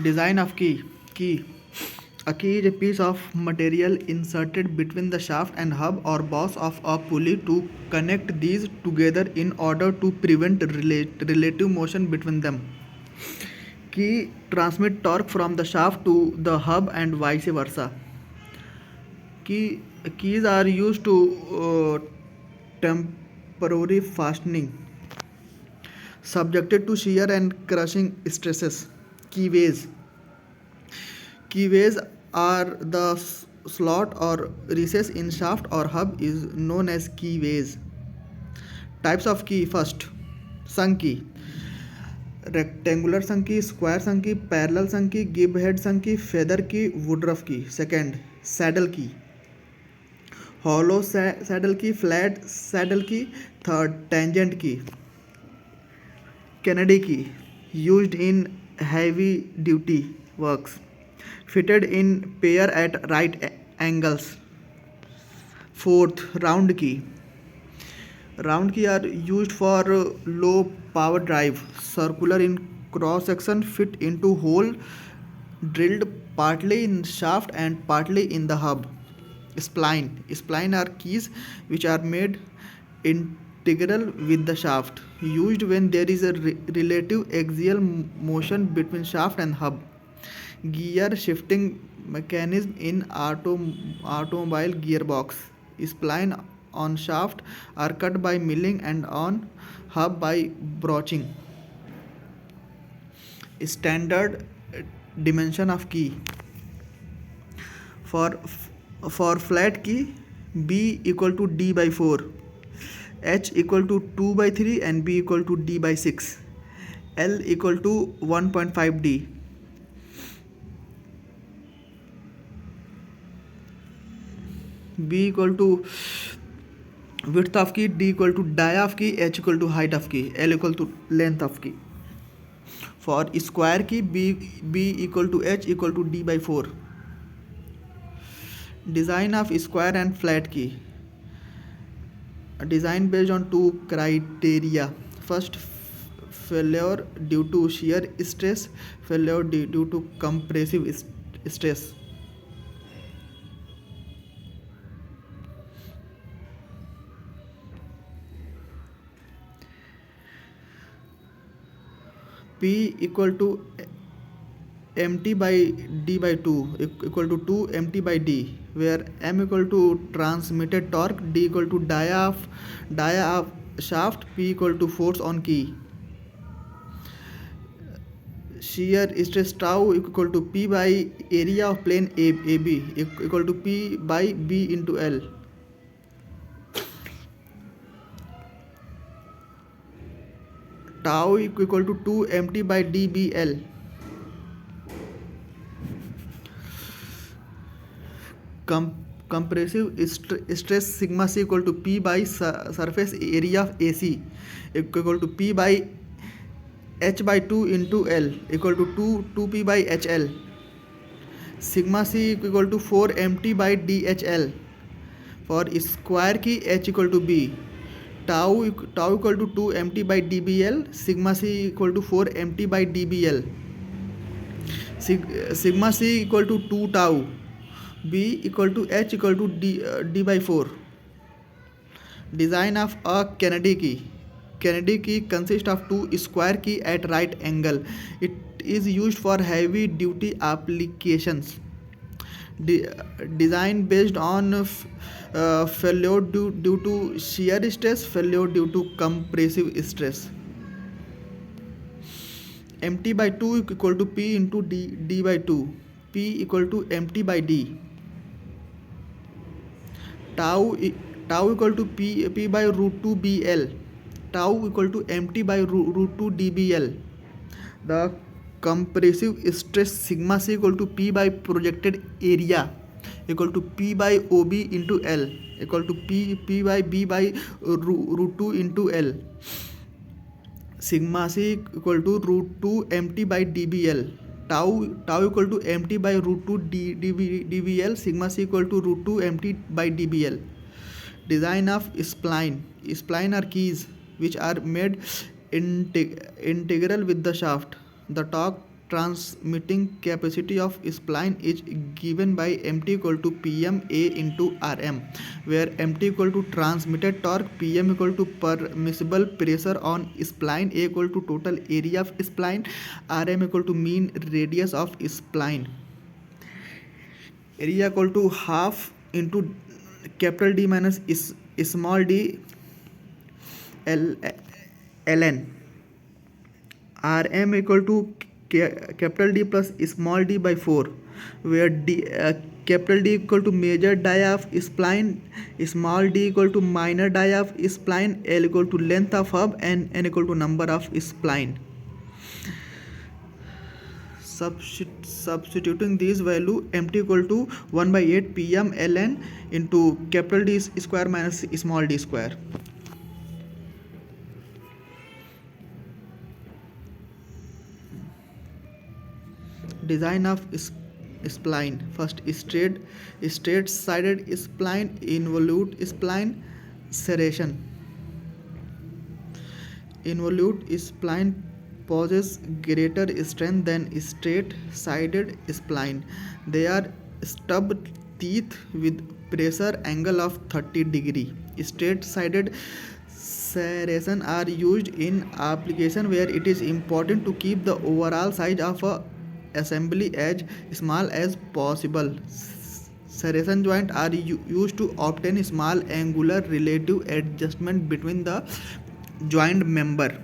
Design of key. Key. A key is a piece of material inserted between the shaft and hub or boss of a pulley to connect these together in order to prevent relative motion between them. Key transmit torque from the shaft to the hub and vice versa. Key, Keys are used to temporary fastening, subjected to shear and crushing stresses. Keyways. Keyways are the slot or recess in shaft or hub is known as keyways. Types of key. First, sunk key. Rectangular sunk key, square sunk key, parallel sunk key, gib head sunk key, feather key, woodruff key. Second, saddle key. Hollow saddle key, flat saddle key. Third, tangent key. Kennedy key, used in heavy duty works, fitted in pair at right angles. Fourth, round key. Round key are used for low power drive, circular in cross section, fit into hole drilled partly in shaft and partly in the hub. Spline. Spline are keys which are made integral with the shaft, used when there is a relative axial motion between shaft and hub. Gear shifting mechanism in automobile gearbox. Spline on shaft are cut by milling and on hub by broaching. Standard dimension of key. For for flat key, B equal to D by 4, H equal to 2 by 3 and B equal to D by 6, L equal to 1.5 D. B equal to width of key, D equal to dia of key, H equal to height of key, L equal to length of key. For square key, B equal to H equal to D by 4. Design of square and flat key. A design based on two criteria. First, failure due to shear stress, failure due to compressive stress. P equal to mt by d by 2 equal to 2 mt by d, where m equal to transmitted torque, d equal to dia of shaft, p equal to force on key. Shear stress tau equal to p by area of plane AB equal to p by b into L. Tau equal to 2 mt by dBl. Compressive stress sigma c equal to p by surface area of AC equal to p by h by 2 into L equal to 2p by HL. Sigma c equal to 4 mt by DHL. For square key, h equal to b. Tau equal to 2 mt by dBl. Sigma c equal to 4 mt by dBl. Sigma c equal to 2 tau. B equal to h equal to d by 4. Design of a Kennedy key. Kennedy key consists of two square key at right angle. It is used for heavy duty applications. Design based on failure due to shear stress, failure due to compressive stress. mt by 2 equal to p into d by 2. P equal to mt by d. Tau equal to p by root 2 bl. Tau equal to mt by root 2 dBl. The compressive stress sigma c equal to p by projected area equal to p by OB into L equal to p by b by root 2 into L. Sigma c equal to root 2 mt by dBl. Tau equal to mt by root 2 dBl. Sigma c equal to root 2 mt by dBl. Design of spline. Spline are keys which are made integral with the shaft. The torque transmitting capacity of spline is given by mt equal to pm a into rm, where mt equal to transmitted torque, pm equal to permissible pressure on spline, a equal to total area of spline, rm equal to mean radius of spline. Area equal to half into capital D minus small d L, ln. Rm equal to capital D plus small d by 4, where capital D equal to major dia of spline, small d equal to minor dia of spline, L equal to length of hub, and n equal to number of spline. Substituting these value, mt equal to 1 by 8 pm ln into capital D square minus small d square. Design of spline. First, straight sided spline, involute spline, serration. Involute spline possess greater strength than straight sided spline. They are stub teeth with pressure angle of 30 degree. Straight sided serration are used in application where it is important to keep the overall size of a assembly as small as possible. Serration joints are used to obtain small angular relative adjustment between the joint member.